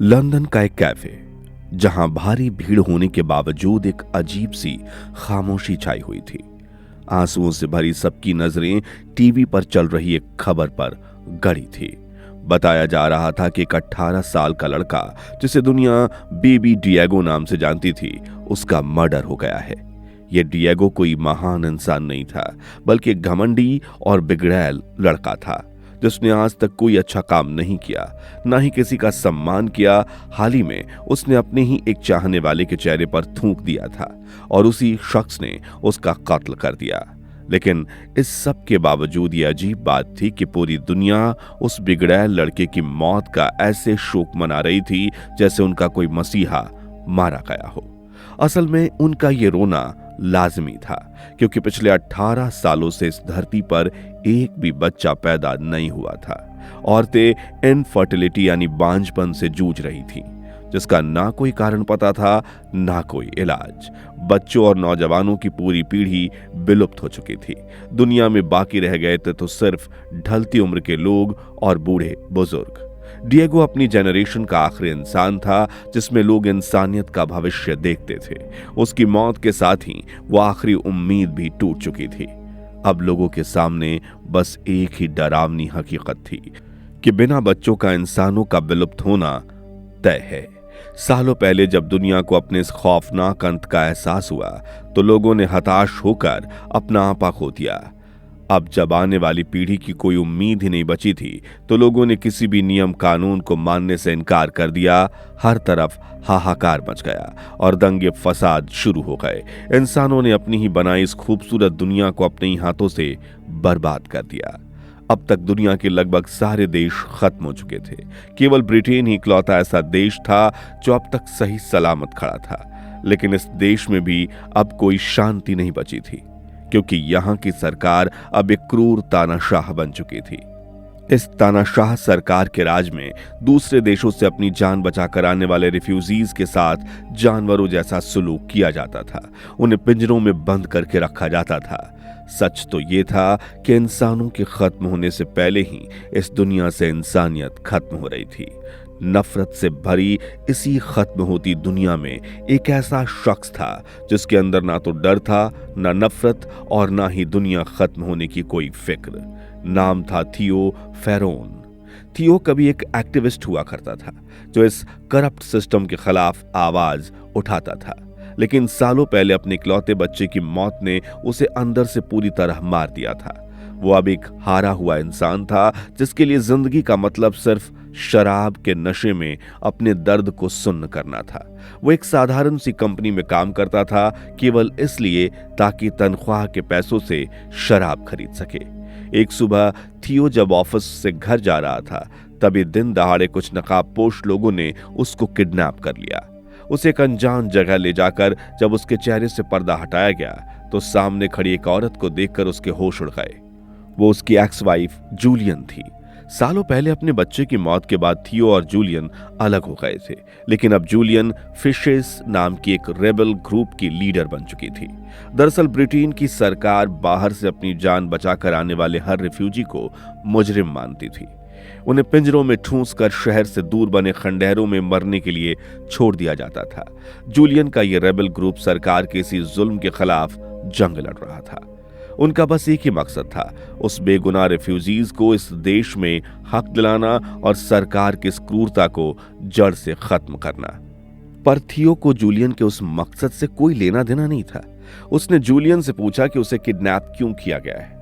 London का एक cafe, जहां भारी भीड़ होने के बावजूद एक अजीब सी खामोशी छाई हुई थी। आंसुओं से भरी सबकी नजरें टीवी पर चल रही एक खबर पर गड़ी थी। बताया जा रहा था कि एक 18 साल का लड़का, जिसे दुनिया बेबी डिएगो नाम से जानती थी, उसका मर्डर हो गया है। यह डिएगो कोई महान इंसान नहीं था, बल्कि एक घमंडी और बिगड़ैल लड़का था, जिसने आज तक कोई अच्छा काम नहीं किया, ना ही किसी का सम्मान किया। हाल ही में उसने अपने ही एक चाहने वाले के चेहरे पर थूक दिया था और उसी शख्स ने उसका कत्ल कर दिया। लेकिन इस सब के बावजूद ये अजीब बात थी कि पूरी दुनिया उस बिगड़ैल लड़के की मौत का ऐसे शोक मना रही थी जैसे उनका कोई मसीहा मारा गया हो। असल में उनका ये रोना लाजमी था, क्योंकि पिछले 18 सालों से इस धरती पर एक भी बच्चा पैदा नहीं हुआ था। औरतें इनफर्टिलिटी यानी बांझपन से जूझ रही थीं, जिसका ना कोई कारण पता था, ना कोई इलाज। बच्चों और नौजवानों की पूरी पीढ़ी विलुप्त हो चुकी थी। दुनिया में बाकी रह गए थे तो सिर्फ ढलती उम्र के लोग और बूढ़े बुजुर्ग। डिएगो अपनी जनरेशन का आखिरी इंसान था जिसमें लोग इंसानियत का भविष्य देखते थे। उसकी मौत के साथ ही वो आखिरी उम्मीद भी टूट चुकी थी। अब लोगों के सामने बस एक ही डरावनी हकीकत थी कि बिना बच्चों का इंसानों का विलुप्त होना तय है। सालों पहले जब दुनिया को अपने इस खौफनाक अंत का एहसास हुआ तो लोगों ने हताश होकर अपना आपा खो दिया। अब जब आने वाली पीढ़ी की कोई उम्मीद ही नहीं बची थी तो लोगों ने किसी भी नियम कानून को मानने से इनकार कर दिया। हर तरफ हाहाकार मच गया और दंगे फसाद शुरू हो गए। इंसानों ने अपनी ही बनाई इस खूबसूरत दुनिया को अपने ही हाथों से बर्बाद कर दिया। अब तक दुनिया के लगभग सारे देश खत्म हो चुके थे। केवल ब्रिटेन ही इकलौता ऐसा देश था जो अब तक सही सलामत खड़ा था। लेकिन इस देश में भी अब कोई शांति नहीं बची थी, क्योंकि यहां की सरकार अब एक क्रूर तानाशाह बन चुकी थी। इस तानाशाह सरकार के राज में दूसरे देशों से अपनी जान बचाकर आने वाले रिफ्यूजीज के साथ जानवरों जैसा सलूक किया जाता था। उन्हें पिंजरों में बंद करके रखा जाता था। सच तो यह था कि इंसानों के खत्म होने से पहले ही इस दुनिया से इंसानियत खत्म हो रही थी। नफरत से भरी इसी खत्म होती दुनिया में एक ऐसा शख्स था जिसके अंदर ना तो डर था, ना नफरत और ना ही दुनिया खत्म होने की कोई फिक्र। नाम था थियो फेरोन। थियो कभी एक एक्टिविस्ट हुआ करता था जो इस करप्ट सिस्टम के खिलाफ आवाज उठाता था। लेकिन सालों पहले अपने इकलौते बच्चे की मौत ने उसे अंदर से पूरी तरह मार दिया था। वो अब एक हारा हुआ इंसान था जिसके लिए जिंदगी का मतलब सिर्फ शराब के नशे में अपने दर्द को सुन्न करना था। वो एक साधारण सी कंपनी में काम करता था, केवल इसलिए ताकि तनख्वाह के पैसों से शराब खरीद सके। एक सुबह थियो जब ऑफिस से घर जा रहा था, तभी दिन दहाड़े कुछ नकाबपोश लोगों ने उसको किडनैप कर लिया। उसे एक अनजान जगह ले जाकर जब उसके चेहरे से पर्दा हटाया गया तो सामने खड़ी एक औरत को देखकर उसके होश उड़ गए। वो उसकी एक्स वाइफ जूलियन थी। सालों पहले अपने बच्चे की मौत के बाद थियो और जूलियन अलग हो गए थे, लेकिन अब जूलियन फिशेस नाम की एक रेबल ग्रुप की लीडर बन चुकी थी। दरअसल ब्रिटेन की सरकार बाहर से अपनी जान बचाकर आने वाले हर रिफ्यूजी को मुजरिम मानती थी। उन्हें पिंजरों में ठूंस कर शहर से दूर बने खंडहरों में मरने के लिए छोड़ दिया जाता था। जूलियन का यह रेबल ग्रुप सरकार के इसी जुल्म के खिलाफ जंग लड़ रहा था। उनका बस एक ही मकसद था, उस बेगुनाह रिफ्यूजीज को इस देश में हक दिलाना और सरकार की इस क्रूरता को जड़ से खत्म करना। पर थियो को जूलियन के उस मकसद से कोई लेना देना नहीं था। उसने जूलियन से पूछा कि उसे किडनैप क्यों किया गया है।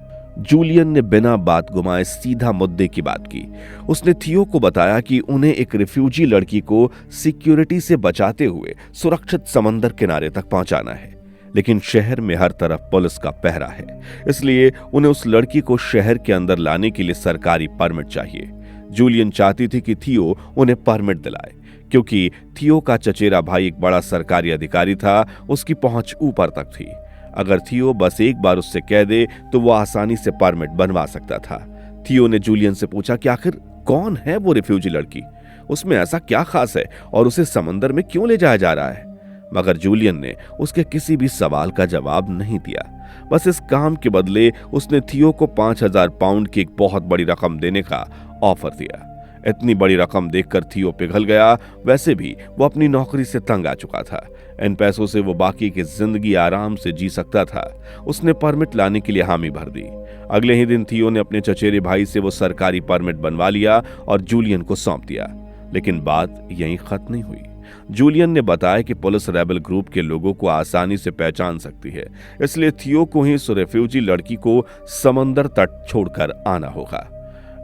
जूलियन ने बिना बात घुमाए सीधा मुद्दे की बात की। उसने थियो को बताया कि उन्हें एक रिफ्यूजी लड़की को सिक्योरिटी से बचाते हुए सुरक्षित समंदर किनारे तक पहुंचाना है, लेकिन शहर में हर तरफ पुलिस का पहरा है, इसलिए उन्हें उस लड़की को शहर के अंदर लाने के लिए सरकारी परमिट चाहिए। जूलियन चाहती थी कि थियो उन्हें परमिट दिलाए, क्योंकि थियो का चचेरा भाई एक बड़ा सरकारी अधिकारी था। उसकी पहुंच ऊपर तक थी। अगर थियो बस एक बार उससे कह दे तो वो आसानी से परमिट बनवा सकता था। थियो ने जूलियन से पूछा कि आखिर कौन है वो रिफ्यूजी लड़की, उसमें ऐसा क्या खास है और उसे समंदर में क्यों ले जाया जा रहा है। मगर जूलियन ने उसके किसी भी सवाल का जवाब नहीं दिया। बस इस काम के बदले उसने थियो को 5000 पाउंड की एक बहुत बड़ी रकम देने का ऑफर दिया। इतनी बड़ी रकम देखकर थियो पिघल गया। वैसे भी वो अपनी नौकरी से तंग आ चुका था। इन पैसों से वो बाकी की जिंदगी आराम से जी सकता था। उसने परमिट लाने के लिए हामी भर दी। अगले ही दिन थियो ने अपने चचेरे भाई से वो सरकारी परमिट बनवा लिया और जूलियन को सौंप दिया। लेकिन बात यहीं खत्म नहीं हुई। जूलियन ने बताया कि पुलिस रेबल ग्रुप के लोगों को आसानी से पहचान सकती है, इसलिए थियो को ही उस रेफ्यूजी लड़की को समंदर तट छोड़कर आना होगा।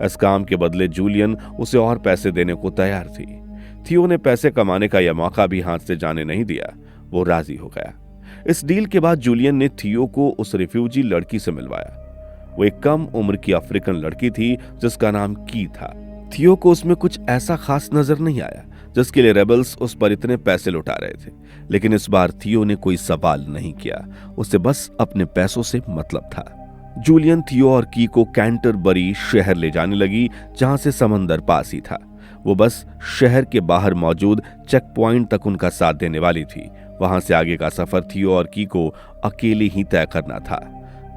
इस काम के बदले जूलियन उसे और पैसे देने को तैयार थी। थियो ने पैसे कमाने का यह मौका भी हाथ से जाने नहीं दिया। वो राजी हो गया। इस डील के बाद जूलियन ने थियो को उस रिफ्यूजी लड़की से मिलवाया। वो एक कम उम्र की अफ्रीकन लड़की थी जिसका नाम की था। थियो को उसमें कुछ ऐसा खास नजर नहीं आया जिसके लिए रेबल्स उस पर इतने पैसे लुटा रहे थे। लेकिन इस बार थियो ने कोई सवाल नहीं किया। उसे बस अपने पैसों से मतलब था। जूलियन थियो और की को कैंटरबरी शहर ले जाने लगी, जहां से समंदर पास ही था। वो बस शहर के बाहर मौजूद चेक पॉइंट तक उनका साथ देने वाली थी। वहां से आगे का सफर थियो और की को अकेले ही तय करना था।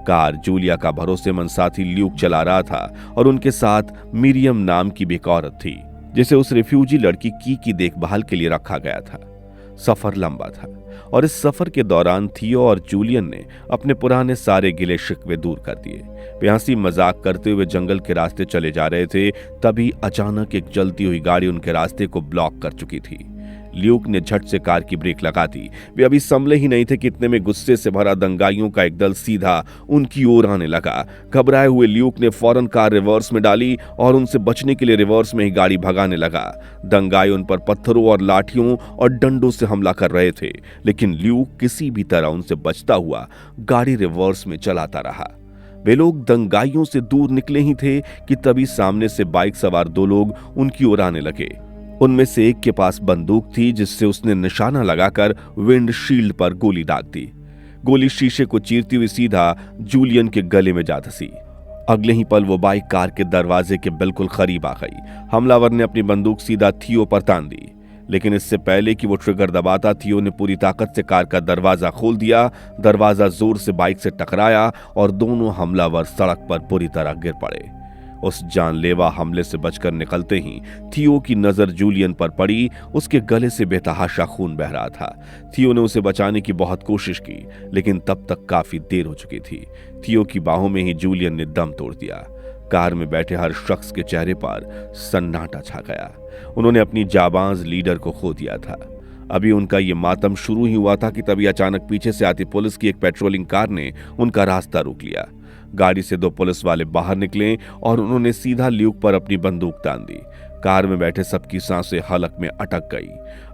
कार जूलिया का भरोसेमंद साथी ल्यूक चला रहा था और उनके साथ मिरियम नाम की भी एक औरत थी जिसे उस रिफ्यूजी लड़की की देखभाल के लिए रखा गया था। सफर लंबा था और इस सफर के दौरान थियो और जूलियन ने अपने पुराने सारे गिले शिकवे दूर कर दिए। वे हंसी मजाक करते हुए जंगल के रास्ते चले जा रहे थे, तभी अचानक एक जलती हुई गाड़ी उनके रास्ते को ब्लॉक कर चुकी थी। ल्यूक ने झट से कार की ब्रेक लगा दी। वे अभी संभले ही नहीं थे कि इतने में गुस्से से भरा दंगाइयों का एक दल सीधा उनकी ओर आने लगा। घबराए हुए ल्यूक ने फौरन कार रिवर्स में डाली और उनसे बचने के लिए रिवर्स में ही गाड़ी भगाने लगा। दंगाई उन पर पत्थरों और लाठियों और डंडों से हमला कर रहे थे, लेकिन ल्यूक किसी भी तरह उनसे बचता हुआ गाड़ी रिवर्स में चलाता रहा। वे लोग दंगाइयों से दूर निकले ही थे कि तभी सामने से बाइक सवार दो लोग उनकी ओर आने लगे। उनमें से एक के पास बंदूक थी जिससे उसने निशाना लगाकर विंडशील्ड पर गोली दाग दी। गोली शीशे को चीरती हुई सीधा जूलियन के गले में जा धंसी। अगले ही पल वो बाइक कार के दरवाजे के बिल्कुल करीब आ गई। हमलावर ने अपनी बंदूक सीधा थियो पर तान दी, लेकिन इससे पहले कि वो ट्रिगर दबाता, थियो ने पूरी ताकत से कार का दरवाजा खोल दिया। दरवाजा जोर से बाइक से टकराया और दोनों हमलावर सड़क पर बुरी तरह गिर पड़े। उस जानलेवा हमले से बचकर निकलते ही थियो की नजर जूलियन पर पड़ी। उसके गले से बेतहाशा खून बह रहा था। थियो ने उसे बचाने की बहुत कोशिश की, लेकिन तब तक काफी देर हो चुकी थी। थियो की बाहों में ही जूलियन ने दम तोड़ दिया। कार में बैठे हर शख्स के चेहरे पर सन्नाटा छा गया। उन्होंने अपनी जाबाज लीडर को खो दिया था। अभी उनका ये मातम शुरू ही हुआ था कि तभी अचानक पीछे से आती पुलिस की एक पेट्रोलिंग कार ने उनका रास्ता रोक लिया। गाड़ी से दो पुलिस वाले बाहर निकले और उन्होंने सीधा ल्यूक पर अपनी बंदूक तान दी। कार में बैठे सबकी सांसें हलक में अटक गई।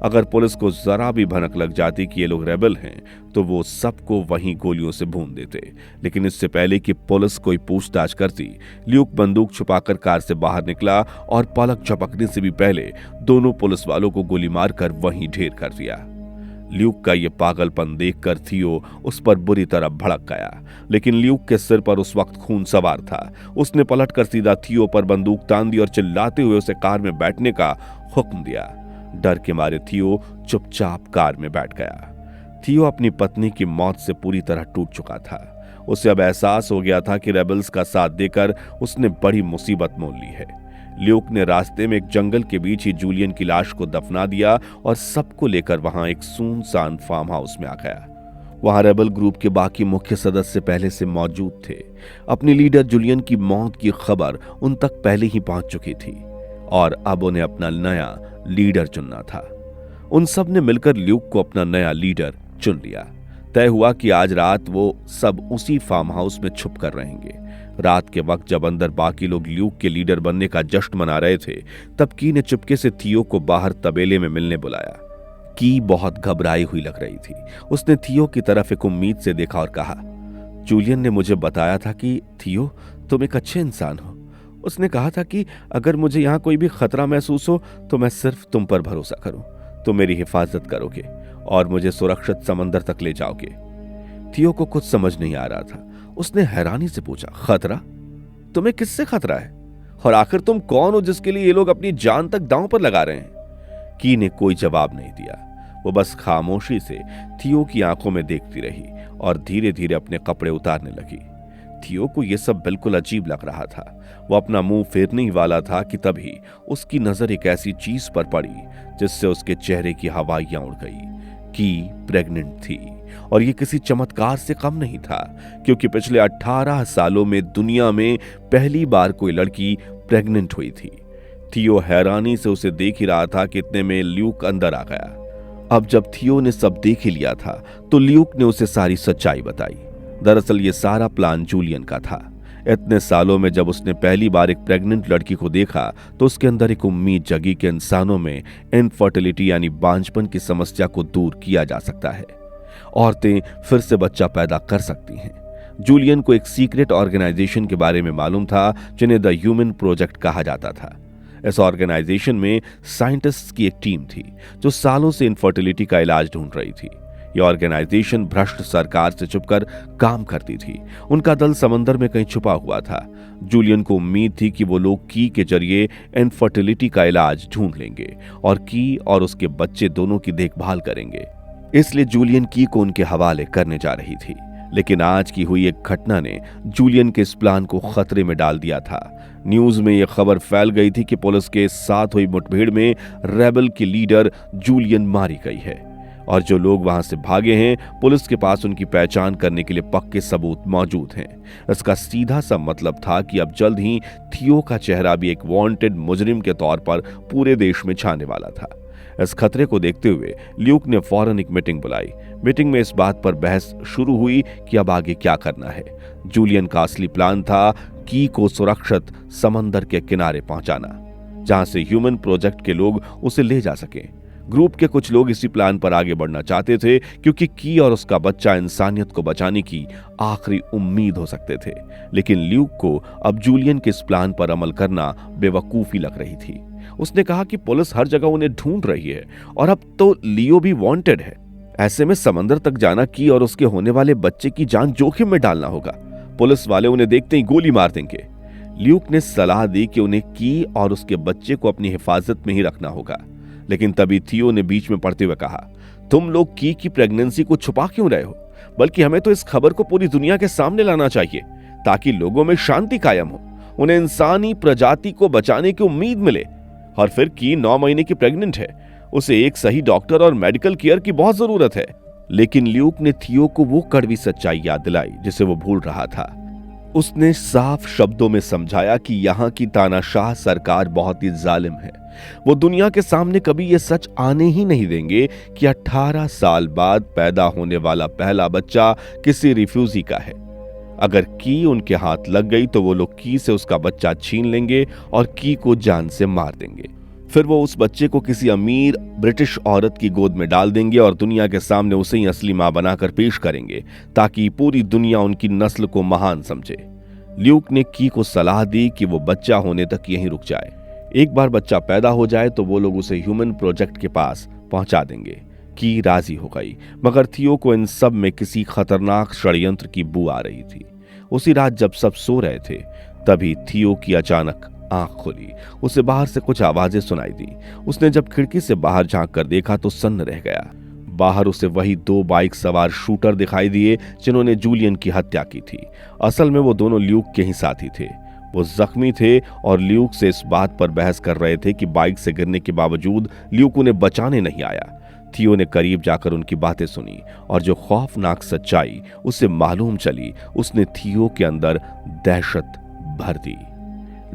अगर पुलिस को जरा भी भनक लग जाती कि ये लोग रेबल हैं, तो वो सबको वहीं गोलियों से भून देते। लेकिन इससे पहले कि पुलिस कोई पूछताछ करती, ल्यूक बंदूक छुपाकर कार से बाहर निकला और पलक झपकने से भी पहले दोनों पुलिस वालों को गोली मारकर वहीं ढेर कर दिया। ल्यूक का ये पागलपन देखकर थियो उस पर बुरी तरह भड़क गया, लेकिन ल्यूक के सिर पर उस वक्त खून सवार था। उसने पलटकर सीधा थियो पर बंदूक तान दी और चिल्लाते हुए उसे कार में बैठने का हुक्म दिया। डर के मारे थियो चुपचाप कार में बैठ गया। थियो अपनी पत्नी की मौत से पूरी तरह टूट चुका था। उसे अब एहसास हो गया था कि रेबल्स का साथ देकर उसने बड़ी मुसीबत मोल ली है। ल्यूक ने रास्ते में एक जंगल के बीच ही जूलियन की लाश को दफना दिया और सबको लेकर वहां एक सुनसान फार्म हाउस में आ गया। वहां रेबल ग्रुप के बाकी मुख्य सदस्य पहले से मौजूद थे। अपनी लीडर जूलियन की मौत की खबर उन तक पहले ही पहुंच चुकी थी और अब उन्हें अपना नया लीडर चुनना था। उन सब ने मिलकर ल्यूक को अपना नया लीडर चुन लिया। तय हुआ कि आज रात वो सब उसी फार्म हाउस में छुप कर रहेंगे। रात के वक्त जब अंदर बाकी लोग ल्यूक के लीडर बनने का जश्न मना रहे थे, तब की ने चुपके से थियो को बाहर तबेले में मिलने बुलाया। की बहुत घबराई हुई लग रही थी। उसने थियो की तरफ एक उम्मीद से देखा और कहा, जूलियन ने मुझे बताया था कि थियो तुम एक अच्छे इंसान हो। उसने कहा था कि अगर मुझे यहाँ कोई भी खतरा महसूस हो तो मैं सिर्फ तुम पर भरोसा करूं। तुम मेरी हिफाजत करोगे और मुझे सुरक्षित समंदर तक ले जाओगे। थियो को कुछ समझ नहीं आ रहा था। उसने हैरानी से पूछा, खतरा? तुम्हें किससे खतरा है? और आखिर तुम कौन हो जिसके लिए ये लोग अपनी जान तक दांव पर लगा रहे हैं? की ने कोई जवाब नहीं दिया। वो बस खामोशी से थियो की आंखों में देखती रही और धीरे धीरे अपने कपड़े उतारने लगी। थियो को यह सब बिल्कुल अजीब लग रहा था। वो अपना मुंह फेरने ही वाला था कि तभी उसकी नजर एक ऐसी चीज पर पड़ी जिससे उसके चेहरे की हवाइयां उड़ गई। की प्रेग्नेंट थी, और ये किसी चमत्कार से कम नहीं था, क्योंकि पिछले 18 सालों में दुनिया में पहली बार कोई लड़की प्रेग्नेंट हुई थी। थियो हैरानी से उसे देख ही रहा था कि इतने में ल्यूक अंदर आ गया। अब जब थियो ने सब देख ही लिया था तो ल्यूक ने उसे सारी सच्चाई बताई। दरअसल ये सारा प्लान जूलियन का था। इतने सालों में जब उसने पहली बार एक प्रेग्नेंट लड़की को देखा तो उसके अंदर एक उम्मीद जगी कि इंसानों में इनफर्टिलिटी यानी बांझपन की समस्या को दूर किया जा सकता है। औरतें फिर से बच्चा पैदा कर सकती हैं। जूलियन को एक सीक्रेट ऑर्गेनाइजेशन के बारे में मालूम था जिन्हें द ह्यूमन प्रोजेक्ट कहा जाता था। इस ऑर्गेनाइजेशन में साइंटिस्ट्स की एक टीम थी जो सालों से इनफर्टिलिटी का इलाज ढूंढ रही थी। यह ऑर्गेनाइजेशन भ्रष्ट सरकार से छुपकर काम करती थी। उनका दल समंदर में कहीं छुपा हुआ था। जूलियन को उम्मीद थी कि वो लोग की के जरिए इनफर्टिलिटी का इलाज ढूंढ लेंगे और की और उसके बच्चे दोनों की देखभाल करेंगे। इसलिए जूलियन की को उनके हवाले करने जा रही थी। लेकिन आज की हुई एक घटना ने जूलियन के इस प्लान को खतरे में डाल दिया था। न्यूज में यह खबर फैल गई थी कि पुलिस के साथ हुई मुठभेड़ में रेबल की लीडर जूलियन मारी गई है, और जो लोग वहां से भागे हैं पुलिस के पास उनकी पहचान करने के लिए पक्के सबूत मौजूद हैं। इसका सीधा सा मतलब था कि अब जल्द ही थियो का चेहरा भी एक वांटेड मुजरिम के तौर पर पूरे देश में छाने वाला था। इस खतरे को देखते हुए ल्यूक ने फौरन एक मीटिंग बुलाई। मीटिंग में इस बात पर बहस शुरू हुई कि अब आगे क्या करना है। जूलियन का असली प्लान था की को सुरक्षित समंदर के किनारे पहुंचाना, जहां से ह्यूमन प्रोजेक्ट के लोग उसे ले जा सकें। ग्रुप के कुछ लोग इसी प्लान पर आगे बढ़ना चाहते थे क्योंकि की और उसका बच्चा इंसानियत को बचाने की आखिरी उम्मीद हो सकते थे। लेकिन ल्यूक को अब जूलियन के इस प्लान पर अमल करना बेवकूफी लग रही थी। उसने कहा कि पुलिस हर जगह उन्हें ढूंढ रही है और अब तो लियो भी वांटेड है। ऐसे में समंदर तक जाना की और उसके होने वाले बच्चे की जान जोखिम में डालना होगा। पुलिस वाले उन्हें देखते ही गोली मार देंगे। ल्यूक ने सलाह दी कि उन्हें की और उसके बच्चे को अपनी हिफाजत में ही रखना होगा। लेकिन तभी थियो ने बीच में पड़ते हुए कहा, तुम लोग की प्रेगनेंसी को छुपा क्यों रहे हो? बल्कि हमें तो इस खबर को पूरी दुनिया के सामने लाना चाहिए ताकि लोगों में शांति कायम हो, उन्हें इंसानी प्रजाति को बचाने की उम्मीद मिले। और फिर की 9 महीने की प्रेग्नेंट है, उसे एक सही डॉक्टर और मेडिकल केयर की बहुत जरूरत है। लेकिन ल्यूक ने थियो को वो कड़वी सच्चाई याद दिलाई जिसे वो भूल रहा था। उसने साफ शब्दों में समझाया कि यहाँ की तानाशाह सरकार बहुत ही जालिम है। वो दुनिया के सामने कभी ये सच आने ही नहीं देंगे कि 18 साल बाद पैदा होने वाला पहला बच्चा किसी रिफ्यूजी का है। अगर की उनके हाथ लग गई तो वो लोग की से उसका बच्चा छीन लेंगे और की को जान से मार देंगे। फिर वो उस बच्चे को किसी अमीर ब्रिटिश औरत की गोद में डाल देंगे और दुनिया के सामने उसे ही असली मां बनाकर पेश करेंगे ताकि पूरी दुनिया उनकी नस्ल को महान समझे। ल्यूक ने की को सलाह दी कि वो बच्चा होने तक यहीं रुक जाए। एक बार बच्चा पैदा हो जाए तो वो लोग उसे ह्यूमन प्रोजेक्ट के पास पहुंचा देंगे। की राजी हो गई, मगर थियो को इन सब में किसी खतरनाक षड्यंत्र की बू आ रही थी। उसी रात जब सब सो रहे थे तभी थियो की अचानक आंख खुली। उसे बाहर से कुछ आवाजें सुनाई दी। उसने जब खिड़की से बाहर झांक कर देखा तो सन्न रह गया। बाहर उसे वही 2 बाइक सवार शूटर दिखाई दिए जिन्होंने जूलियन की हत्या की थी। असल में वो दोनों ल्यूक के ही साथी थे। वो जख्मी थे और ल्यूक से इस बात पर बहस कर रहे थे कि बाइक से गिरने के बावजूद ल्यूक उन्हें बचाने नहीं आया। थियो ने करीब जाकर उनकी बातें सुनी और जो खौफनाक सच्चाई उसे मालूम चली उसने थियो के अंदर दहशत भर दी।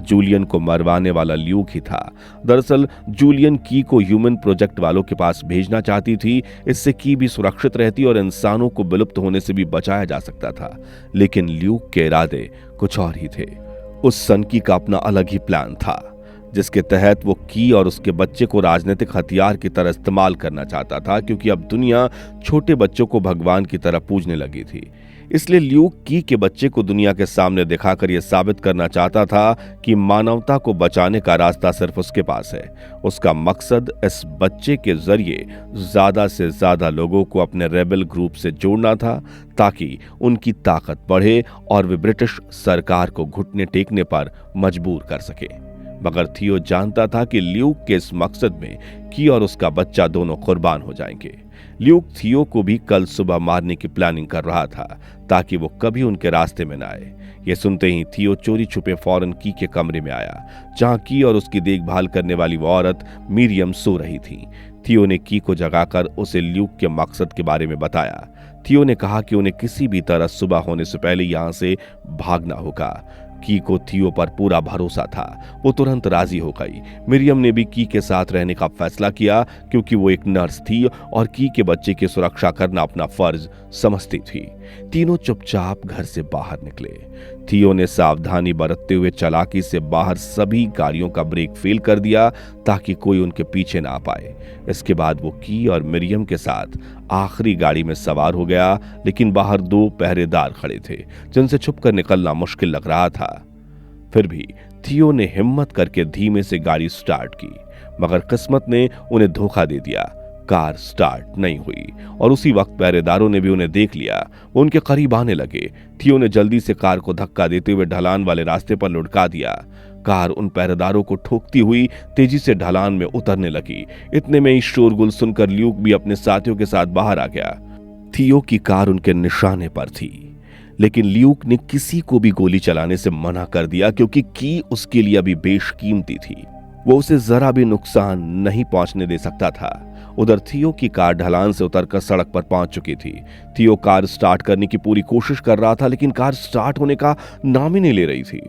जूलियन को मरवाने वाला ल्यूक ही था। दरअसल जूलियन की को ह्यूमन प्रोजेक्ट वालों के पास भेजना चाहती थी। इससे की भी सुरक्षित रहती और इंसानों को विलुप्त होने से भी बचाया जा सकता था। लेकिन ल्यूक के इरादे कुछ और ही थे। उस सनकी का अपना अलग ही प्लान था जिसके तहत वो की और उसके बच्चे को राजनीतिक हथियार की तरह इस्तेमाल करना चाहता था, क्योंकि अब दुनिया छोटे बच्चों को भगवान की तरह पूजने लगी थी। इसलिए ल्यूक की के बच्चे को दुनिया के सामने दिखाकर यह साबित करना चाहता था कि मानवता को बचाने का रास्ता सिर्फ उसके पास है। उसका मकसद इस बच्चे के जरिए ज्यादा से ज्यादा लोगों को अपने रेबल ग्रुप से जोड़ना था ताकि उनकी ताकत बढ़े और वे ब्रिटिश सरकार को घुटने टेकने पर मजबूर कर सके। मगर थियो जानता था कि ल्यूक के इस मकसद में की और उसका बच्चा दोनों कुर्बान हो जाएंगे। ल्यूक थियो को भी कल सुबह मारने की प्लानिंग कर रहा था ताकि वो कभी उनके रास्ते में न आए। ये सुनते ही थियो चोरी छुपे फौरन की के कमरे में आया, जहां की और उसकी देखभाल करने वाली वो औरत मिरियम सो रही थी। थियो ने की को जगाकर उसे ल्यूक के मकसद के बारे में बताया। थियो ने कहा कि उन्हें किसी भी तरह सुबह होने से पहले यहां से भागना होगा। की को थियो पर पूरा भरोसा था, वो तुरंत राजी हो गई। मिरियम ने भी की के साथ रहने का फैसला किया क्योंकि वो एक नर्स थी और की के बच्चे की सुरक्षा करना अपना फर्ज समझती थी। तीनों चुपचाप घर से बाहर निकले। थियो ने सावधानी बरतते हुए चालाकी से बाहर सभी गाड़ियों का ब्रेक फेल कर दिया ताकि कोई उनके पीछे ना आ पाए। इसके बाद वो की और मिरियम के साथ आखिरी गाड़ी में सवार हो गया, लेकिन बाहर 2 पहरेदार खड़े थे जिनसे छुपकर निकलना मुश्किल लग रहा था। फिर भी थियो ने हिम्मत करके धीमे से गाड़ी स्टार्ट की, मगर किस्मत ने उन्हें धोखा दे दिया। कार स्टार्ट नहीं हुई और उसी वक्त पहरेदारों ने भी उन्हें देख लिया। वो उनके करीब आने लगे। थियो ने जल्दी से कार को धक्का देते हुए ढलान वाले रास्ते पर लुढ़का दिया। कार उन पहरेदारों को ठोकती हुई तेजी से ढलान में उतरने लगी। इतने में ही शोरगुल सुनकर ल्यूक भी अपने साथियों के साथ बाहर आ गया। थियो की कार उनके निशाने पर थी, लेकिन ल्यूक ने किसी को भी गोली चलाने से मना कर दिया क्योंकि की उसके लिए अभी बेशकीमती थी। वो उसे जरा भी नुकसान नहीं पहुंचने दे सकता था। उधर थियो की कार ढलान से उतरकर सड़क पर पहुंच चुकी थी। थियो कार स्टार्ट करने की पूरी कोशिश कर रहा था, लेकिन कार स्टार्ट होने का नाम ही नहीं ले रही थी।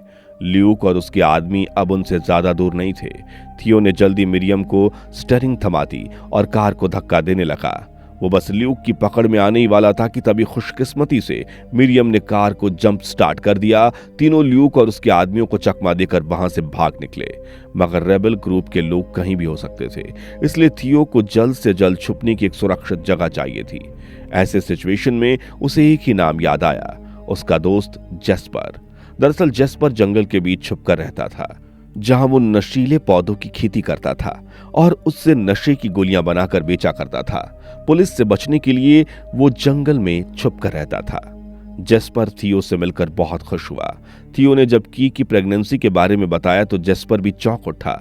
ल्यूक और उसके आदमी अब उनसे ज्यादा दूर नहीं थे। थियो ने जल्दी मिरियम को स्टीयरिंग थमा दी और कार को धक्का देने लगा। वो बस ल्यूक की पकड़ में आने ही वाला था कि तभी खुशकिस्मती से मिरियम ने कार को जंप स्टार्ट कर दिया। तीनों ल्यूक और उसके आदमियों को चकमा देकर वहां से भाग निकले, मगर रेबल ग्रुप के लोग कहीं भी हो सकते थे, इसलिए थियो को जल्द से जल्द छुपने की एक सुरक्षित जगह चाहिए थी। ऐसे सिचुएशन में उसे एक ही नाम याद आया, उसका दोस्त जेस्पर। दरअसल जेस्पर जंगल के बीच छुपकर रहता था, जहां वो नशीले पौधों की खेती करता था और उससे नशे की गोलियां बनाकर बेचा करता था। पुलिस से बचने के लिए वो जंगल में छुपकर रहता था। जेस्पर थियो से मिलकर बहुत खुश हुआ। थियो ने जब की प्रेगनेंसी के बारे में बताया तो जेस्पर भी चौंक उठा।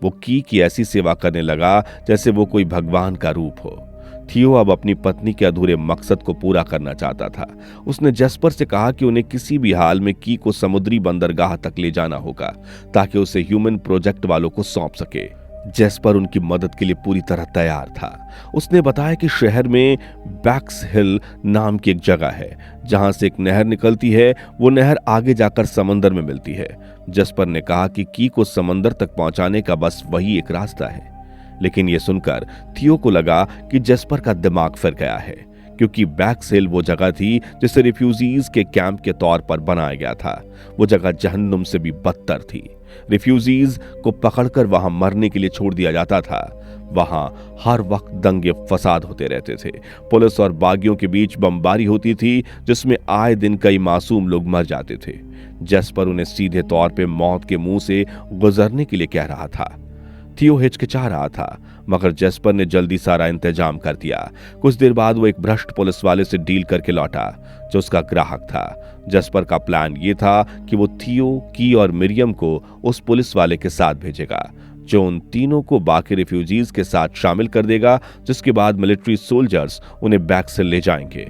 वो की ऐसी सेवा करने लगा जैसे वो कोई भगवान का रूप हो। थियो अब अपनी पत्नी के अधूरे मकसद को पूरा करना चाहता था। उसने जेस्पर से कहा कि उन्हें किसी भी हाल में की को समुद्री बंदरगाह तक ले जाना होगा ताकि उसे ह्यूमन प्रोजेक्ट वालों को सौंप सके। जेस्पर उनकी मदद के लिए पूरी तरह तैयार था। उसने बताया कि शहर में बैक्स हिल नाम की एक जगह है जहां से एक नहर निकलती है। वो नहर आगे जाकर समंदर में मिलती है। जेस्पर ने कहा कि की को समंदर तक पहुंचाने का बस वही एक रास्ता है, लेकिन यह सुनकर थियो को लगा कि जेस्पर का दिमाग फिर गया है, क्योंकि बैक्स हिल वो जगह थी जिसे रिफ्यूजीज के कैंप के तौर पर बनाया गया था। वो जगह जहन्नुम से भी बदतर थी। रिफ्यूजीज को पकड़कर वहां मरने के लिए छोड़ दिया जाता था। वहां हर वक्त दंगे फसाद होते रहते थे। पुलिस और बागियों के बीच बमबारी होती थी, जिसमें आए दिन कई मासूम लोग मर जाते थे। जेस्पर उन्हें सीधे तौर पे मौत के मुंह से गुजरने के लिए कह रहा था। थियो हिचकिचा रहा था, मगर जेस्पर ने जल्दी सारा इंतजाम कर दिया। कुछ देर बाद वो एक भ्रष्ट पुलिस वाले से डील करके लौटा जो उसका ग्राहक था। जेस्पर का प्लान ये था कि वो थियो, की और मिरियम को उस पुलिस वाले के साथ भेजेगा जो उन तीनों को बाकी रिफ्यूजीज के साथ शामिल कर देगा, जिसके बाद मिलिट्री सोल्जर्स उन्हें बैक से ले जाएंगे।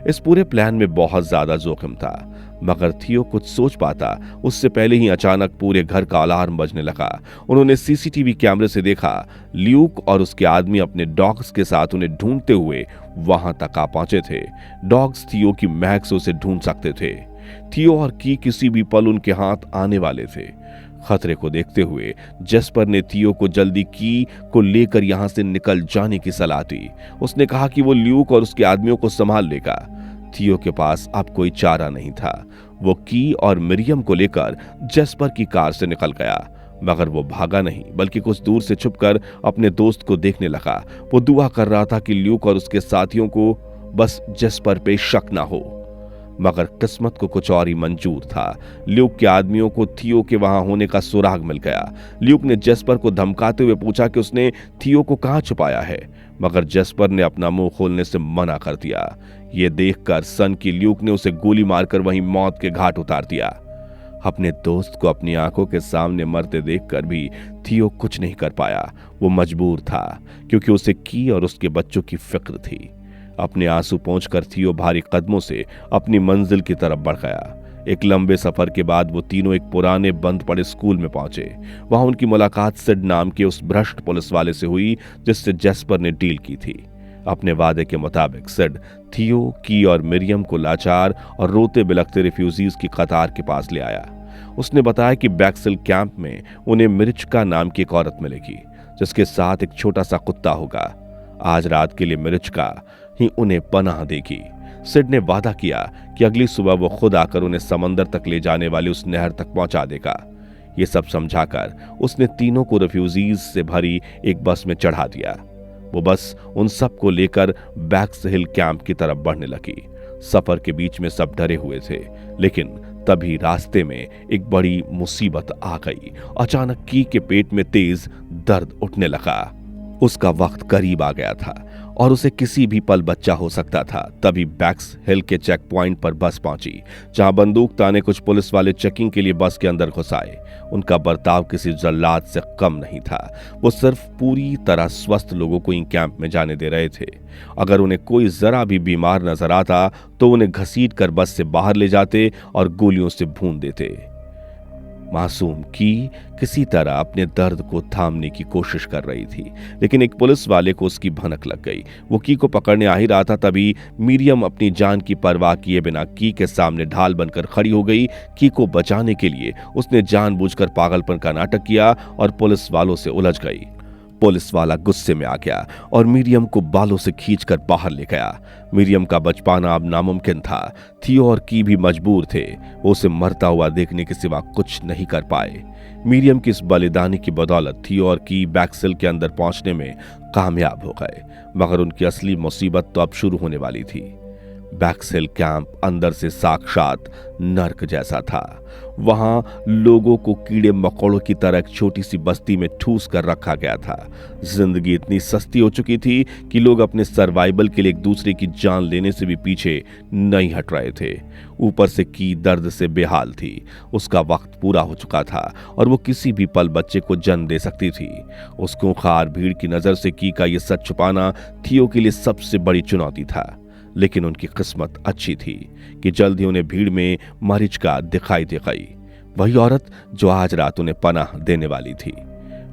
इस पूरे प्लान में बहुत ज्यादा जोखिम था, मगर थियो कुछ सोच पाता उससे पहले ही अचानक पूरे घर का अलार्म बजने लगा। उन्होंने सीसीटीवी कैमरे से देखा ल्यूक और उसके आदमी अपने डॉग्स के साथ उन्हें ढूंढते हुए वहां तक आ पहुंचे थे। डॉग्स थियो की महक से उसे ढूंढ सकते थे। थियो और की किसी भी पल उनके हाथ आने वाले थे। खतरे को देखते हुए जेस्पर ने थियो को जल्दी की को लेकर यहां से निकल जाने की सलाह दी। उसने कहा कि वो ल्यूक और उसके आदमियों को संभाल लेगा। थियो के पास अब कोई चारा नहीं था। वो की और मिरियम को लेकर जेस्पर की कार से निकल गया, मगर वो भागा नहीं बल्कि कुछ दूर से छुपकर अपने दोस्त को देखने लगा। वो दुआ कर रहा था कि ल्यूक और उसके साथियों को बस जेस्पर पे शक ना हो, मगर किस्मत को कुछ और ही मंजूर था। ल्यूक के आदमियों को थियो के वहां होने का सुराग मिल गया। ल्यूक ने जेस्पर को धमकाते हुए पूछा कि उसने थियो को कहां छुपाया है, मगर जेस्पर ने अपना मुंह खोलने से मना कर दिया। यह देखकर सन की ल्यूक ने उसे गोली मारकर वहीं मौत के घाट उतार दिया। अपने दोस्त को अपनी आंखों के सामने मरते देखकर भी थियो कुछ नहीं कर पाया। वो मजबूर था क्योंकि उसे की और उसके बच्चों की फिक्र थी। अपने आंसू पोंछकर थियो भारी कदमों से अपनी मंजिल की तरफ बढ़ गया। एक लंबे सफर के बाद वो तीनों एक पुराने बंद पड़े स्कूल में पहुंचे। वहां उनकी मुलाकात सिड नाम के उस भ्रष्ट पुलिस वाले से हुई जिससे जैस्पर ने डील की थी। अपने वादे के मुताबिक सिड थियो, की और मिरियम को लाचार और रोते बिलखते रिफ्यूजीज की कतार के पास ले आया। उसने बताया कि बैक्सिल कैंप में उन्हें मिर्चिका नाम की एक औरत मिलेगी जिसके साथ एक छोटा सा कुत्ता होगा। आज रात के लिए मिर्चिका ही उन्हें पनाह देगी। सिड ने वादा किया कि अगली सुबह वो खुद आकर उन्हें समंदर तक ले जाने वाली उस नहर तक पहुंचा देगा। ये सब समझाकर उसने तीनों को रिफ्यूजीज से भरी एक बस में चढ़ा दिया। वो बस उन सब को लेकर बैक्स हिल कैंप की तरफ बढ़ने लगी। सफर के बीच में सब डरे हुए थे, लेकिन तभी रास्ते में एक बड़ी मुसीबत आ गई। अचानक की के पेट में तेज दर्द उठने लगा। उसका वक्त करीब आ गया था और उसे किसी भी पल बच्चा हो सकता था। तभी बैक्स हिल के चेक पॉइंट पर बस पहुंची, जहां बंदूक ताने कुछ पुलिस वाले चेकिंग के लिए बस के अंदर घुस आए। उनका बर्ताव किसी जल्लाद से कम नहीं था। वो सिर्फ पूरी तरह स्वस्थ लोगों को इन कैंप में जाने दे रहे थे। अगर उन्हें कोई जरा भी बीमार नजर आता तो उन्हें घसीट कर बस से बाहर ले जाते और गोलियों से भून देते। मासूम की किसी तरह अपने दर्द को थामने की कोशिश कर रही थी, लेकिन एक पुलिस वाले को उसकी भनक लग गई। वो की को पकड़ने आ ही रहा था, तभी मिरियम अपनी जान की परवाह किए बिना की के सामने ढाल बनकर खड़ी हो गई। की को बचाने के लिए उसने जानबूझकर पागलपन का नाटक किया और पुलिस वालों से उलझ गई। पुलिस वाला गुस्से में आ गया और मिरियम को बालों से खींचकर बाहर ले गया। मिरियम का बच पाना अब नामुमकिन था। थियो और की भी मजबूर थे। वो उसे मरता हुआ देखने के सिवा कुछ नहीं कर पाए। मिरियम की इस बलिदानी की बदौलत थियो और की बैक्सिल के अंदर पहुंचने में कामयाब हो गए, मगर उनकी असली मुसीबत तो अब शुरू होने वाली थी। बैक्सिल कैंप अंदर से साक्षात नर्क जैसा था। वहां लोगों को कीड़े मकोड़ों की तरह एक छोटी सी बस्ती में ठूस कर रखा गया था। जिंदगी इतनी सस्ती हो चुकी थी कि लोग अपने सर्वाइवल के लिए एक दूसरे की जान लेने से भी पीछे नहीं हट रहे थे। ऊपर से की दर्द से बेहाल थी। उसका वक्त पूरा हो चुका था और वो किसी भी पल बच्चे को जन्म दे सकती थी। उस खूंखार भीड़ की नजर से की का ये सच छुपाना थियो के लिए सबसे बड़ी चुनौती था। लेकिन उनकी किस्मत अच्छी थी कि जल्द ही उन्हें भीड़ में मारिचका दिखाई दे गई, वही औरत जो आज रात उन्हें पनाह देने वाली थी।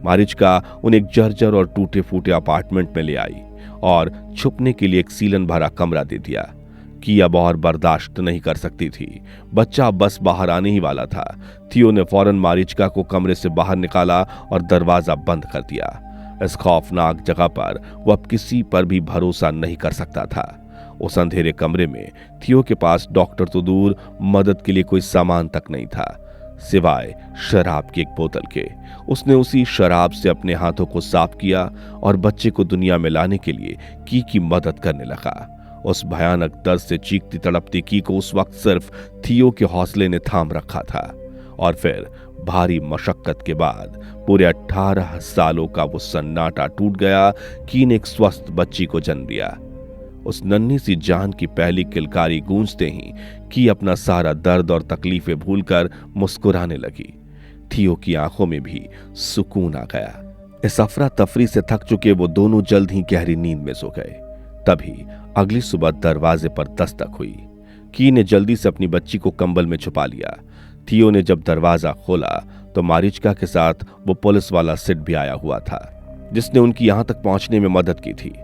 मारिचका उन्हें एक जर्जर और टूटे फूटे अपार्टमेंट में ले आई और छुपने के लिए एक सीलन भरा कमरा दे दिया। कि अब और बर्दाश्त नहीं कर सकती थी। बच्चा बस बाहर आने ही वाला था। थियो ने फौरन मारिचका को कमरे से बाहर निकाला और दरवाजा बंद कर दिया। इस खौफनाक जगह पर वो अब किसी पर भी भरोसा नहीं कर सकता था। उस अंधेरे कमरे में थियो के पास डॉक्टर तो दूर, मदद के लिए कोई सामान तक नहीं था सिवाय शराब की एक बोतल के। उसने उसी शराब से अपने हाथों को साफ किया और बच्चे को दुनिया में लाने के लिए की मदद करने लगा। उस भयानक दर्द से चीखती तड़पती की को उस वक्त सिर्फ थियो के हौसले ने थाम रखा था। और फिर भारी मशक्कत के बाद पूरे 18 सालों का वो सन्नाटा टूट गया। की ने एक स्वस्थ बच्ची को जन्म दिया। उस नन्ही सी जान की पहली किलकारी गूंजते ही की अपना सारा दर्द और तकलीफें भूलकर मुस्कुराने लगी। थियो की आंखों में भी सुकून आ गया। इस अफरा तफरी से थक चुके वो दोनों जल्द ही गहरी नींद में सो गए। तभी अगली सुबह दरवाजे पर दस्तक हुई। की ने जल्दी से अपनी बच्ची को कंबल में छुपा लिया। थियो ने जब दरवाजा खोला तो मारिचका के साथ वो पुलिस वाला सिड भी आया हुआ था, जिसने उनकी यहां तक पहुंचने में मदद की थी।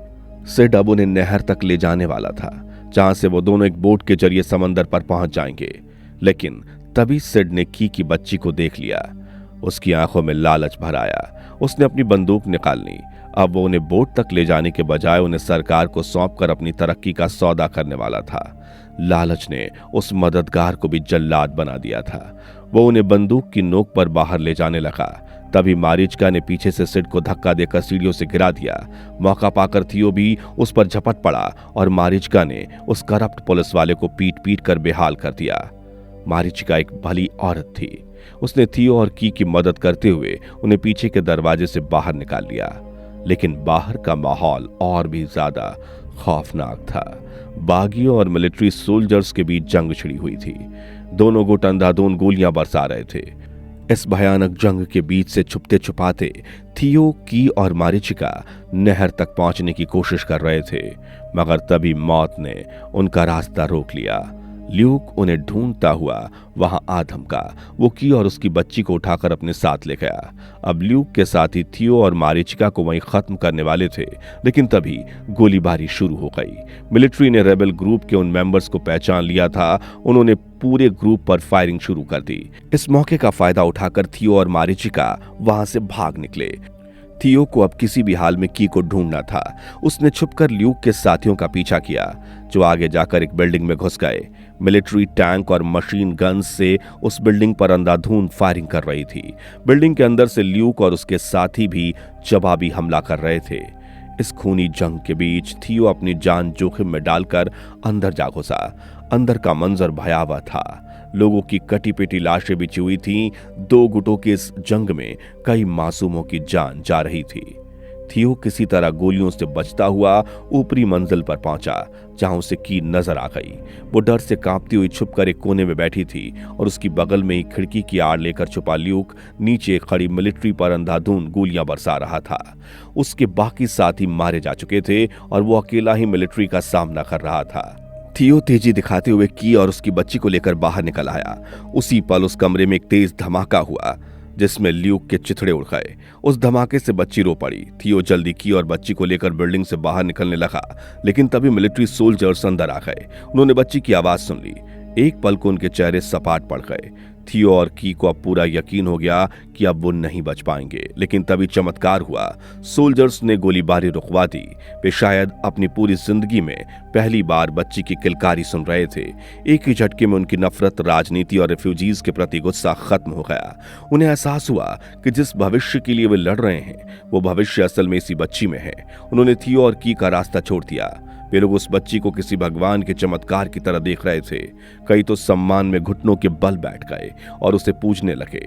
सिड अब उन्हें नहर तक ले जाने वाला था, जहां से वो दोनों एक बोट के जरिए समंदर पर पहुंच जाएंगे। लेकिन तभी सिड ने की बच्ची को देख लिया। उसकी आंखों में लालच भर आया। उसने अपनी बंदूक निकाल ली। अब वो उन्हें बोट तक ले जाने के बजाय उन्हें सरकार को सौंपकर अपनी तरक्की का सौदा करने वाला था। लालच ने उस मददगार को भी जल्लाद बना दिया था। वो उन्हें बंदूक की नोक पर बाहर ले जाने लगा। तभी मारिचका ने पीछे से सिड को धक्का देकर सीढ़ियों से गिरा दिया। मौका पाकर थियो भी उस पर झपट पड़ा और मारिचका ने उस करप्ट पुलिस वाले को पीट पीट कर बेहाल कर दिया। मारिचका एक भली औरत थी। उसने थियो और की मदद करते हुए उन्हें पीछे के दरवाजे से बाहर निकाल लिया। लेकिन बाहर का माहौल और भी ज्यादा खौफनाक था। बागियों और मिलिट्री सोल्जर्स के बीच जंग छिड़ी हुई थी। दोनों गुट अंधाधुंध गोलियां बरसा रहे थे। इस भयानक जंग के बीच से छुपते छुपाते थियो, की और मारीचिका नहर तक पहुंचने की कोशिश कर रहे थे, मगर तभी मौत ने उनका रास्ता रोक लिया। ल्यूक उन्हें ढूंढता हुआ वहां आ धमका। वो की और उसकी बच्ची को उठाकर अपने साथ ले गया। अब ल्यूक के साथी थियो और मारीचिका को वहीं खत्म करने वाले थे, लेकिन तभी गोलीबारी शुरू हो गई। मिलिट्री ने रेबल ग्रुप के उन मेंबर्स को पहचान लिया था। उन्होंने पूरे ग्रुप पर फायरिंग शुरू कर दी। इस मौके का फायदा उठाकर थियो और मारीचिका वहां से भाग निकले। थियो को अब किसी भी हाल में की को ढूंढना था। उसने छुपकर ल्यूक के साथियों का पीछा किया, जो आगे जाकर एक बिल्डिंग में घुस गए। मिलिट्री टैंक और मशीन गन्स से उस बिल्डिंग पर अंधाधुंध फायरिंग कर रही थी। बिल्डिंग के अंदर से ल्यूक और उसके साथी भी जवाबी हमला कर रहे थे। इस खूनी जंग के बीच थियो अपनी जान जोखिम में डालकर अंदर जा घुसा। अंदर का मंजर भयावह था। लोगों की कटी पिटी लाशें बिछी हुई थीं। दो गुटों के इस जंग में कई मासूमों की जान जा रही थी। थियो किसी तरह गोलियों से बचता हुआ ऊपरी मंजिल पर पहुंचा, जहां उसे की नजर आ गई। वो डर से कांपती हुई छुपकर एक कोने में बैठी थी और उसकी बगल में ही खिड़की की आड़ लेकर छुपा ल्यूक नीचे खड़ी मिलिट्री पर अंधाधुंध गोलियां बरसा रहा था। उसके बाकी साथी मारे जा चुके थे और वो अकेला ही मिलिट्री का सामना कर रहा था। थियो तेजी दिखाते हुए की और उसकी बच्ची को लेकर बाहर निकल आया। उसी पल उस कमरे में एक तेज धमाका हुआ, जिसमें ल्यूक के चिथड़े उड़ गए। उस धमाके से बच्ची रो पड़ी। थियो जल्दी की और बच्ची को लेकर बिल्डिंग से बाहर निकलने लगा, लेकिन तभी मिलिट्री सोल्जर्स अंदर आ गए। उन्होंने बच्ची की आवाज सुन ली। एक पल को उनके चेहरे सपाट पड़ गए। थियो और की को अब पूरा यकीन हो गया कि अब वो नहीं बच पाएंगे, लेकिन तभी चमत्कार हुआ। सोल्जर्स ने गोलीबारी रुकवा दी। वे शायद अपनी पूरी जिंदगी में पहली बार बच्ची की किलकारी सुन रहे थे। एक ही झटके में उनकी नफरत, राजनीति और रिफ्यूजीज के प्रति गुस्सा खत्म हो गया। उन्हें एहसास हुआ कि जिस भविष्य के लिए वे लड़ रहे हैं, वो भविष्य असल में इसी बच्ची में है। उन्होंने थियो और की का रास्ता छोड़ दिया। वे लोग उस बच्ची को किसी भगवान के चमत्कार की तरह देख रहे थे। कई तो सम्मान में घुटनों के बल बैठ गए और उसे पूजने लगे।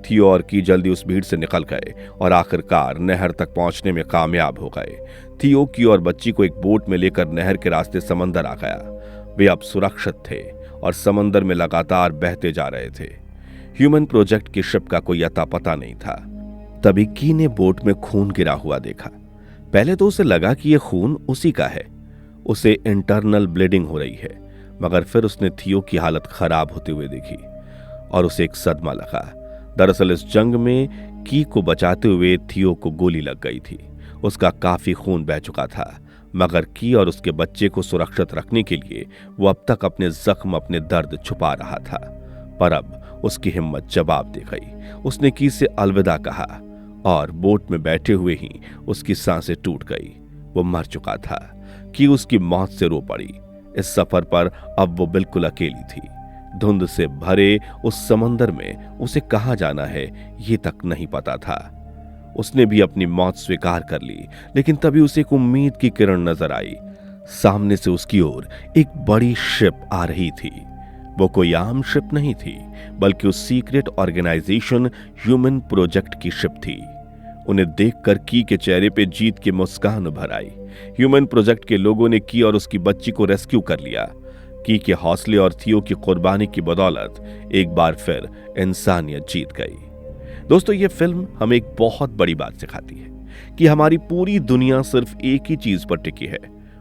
थियो और की जल्दी उस भीड़ से निकल गए और आखिरकार नहर तक पहुंचने में कामयाब हो गए। थियो की और बच्ची को एक बोट में लेकर नहर के रास्ते समंदर आ गया। वे अब सुरक्षित थे और समंदर में लगातार बहते जा रहे थे। ह्यूमन प्रोजेक्ट की शिप का कोई अता पता नहीं था। तभी की ने बोट में खून गिरा हुआ देखा। पहले तो उसे लगा कि यह खून उसी का है। उसे इंटरनल ब्लीडिंग हो रही है, मगर फिर उसने थियो की हालत खराब होते हुए देखी और उसे एक सदमा लगा। दरअसल इस जंग में की को बचाते हुए थियो को गोली लग गई थी। उसका काफी खून बह चुका था, मगर की और उसके बच्चे को सुरक्षित रखने के लिए वो अब तक अपने जख्म, अपने दर्द छुपा रहा था। पर अब उसकी हिम्मत जवाब दे गई। उसने की से अलविदा कहा और बोट में बैठे हुए ही उसकी सांसें टूट गई। वो मर चुका था। कि उसकी मौत से रो पड़ी। इस सफर पर अब वो बिल्कुल अकेली थी। धुंध से भरे उस समंदर में उसे कहां जाना है ये तक नहीं पता था। उसने भी अपनी मौत स्वीकार कर ली, लेकिन तभी उसे एक उम्मीद की किरण नजर आई। सामने से उसकी ओर एक बड़ी शिप आ रही थी। वो कोई आम शिप नहीं थी, बल्कि उस सीक्रेट ऑर्गेनाइजेशन ह्यूमन प्रोजेक्ट की शिप थी। उन्हें देखकर की के चेहरे पे जीत की मुस्कान उभर आई। ह्यूमन प्रोजेक्ट के लोगों ने की और उसकी बच्ची को रेस्क्यू कर लिया। की के हौसले और थियो की कुर्बानी की बदौलत एक बार फिर इंसानियत जीत गई। दोस्तों, ये फिल्म हमें एक बहुत बड़ी बात सिखाती है कि हमारी पूरी दुनिया सिर्फ एक ही चीज पर टिकी है,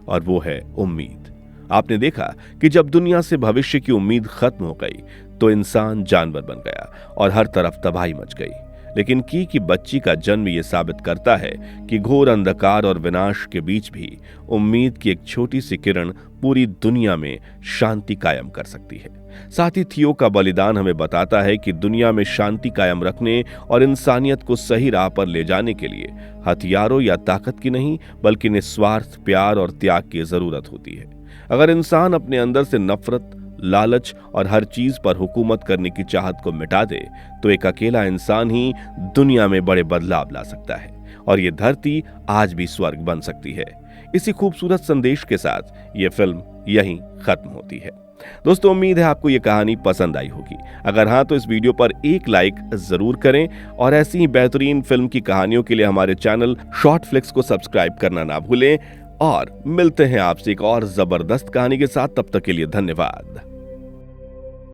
और वो है उम्मीद। आपने देखा कि जब दुनिया से भविष्य की उम्मीद खत्म हो गई तो इंसान जानवर बन गया और हर तरफ तबाही मच गई। लेकिन की बच्ची का जन्म यह साबित करता है कि घोर अंधकार और विनाश के बीच भी उम्मीद की एक छोटी सी किरण पूरी दुनिया में शांति कायम कर सकती है। साथ ही थियो का बलिदान हमें बताता है कि दुनिया में शांति कायम रखने और इंसानियत को सही राह पर ले जाने के लिए हथियारों या ताकत की नहीं, बल्कि निस्वार्थ प्यार और त्याग की जरूरत होती है। अगर इंसान अपने अंदर से नफरत, लालच और हर चीज पर हुकूमत करने की चाहत को मिटा दे तो एक अकेला इंसान ही दुनिया में बड़े बदलाव ला सकता है और ये धरती आज भी स्वर्ग बन सकती है। इसी खूबसूरत संदेश के साथ ये फिल्म यहीं खत्म होती है। दोस्तों, उम्मीद है आपको ये कहानी पसंद आई होगी। अगर हाँ तो इस वीडियो पर एक लाइक जरूर करें और ऐसी ही बेहतरीन फिल्म की कहानियों के लिए हमारे चैनल शॉर्ट फ्लिक्स को सब्सक्राइब करना ना भूलें। और मिलते हैं आपसे एक और जबरदस्त कहानी के साथ। तब तक के लिए धन्यवाद।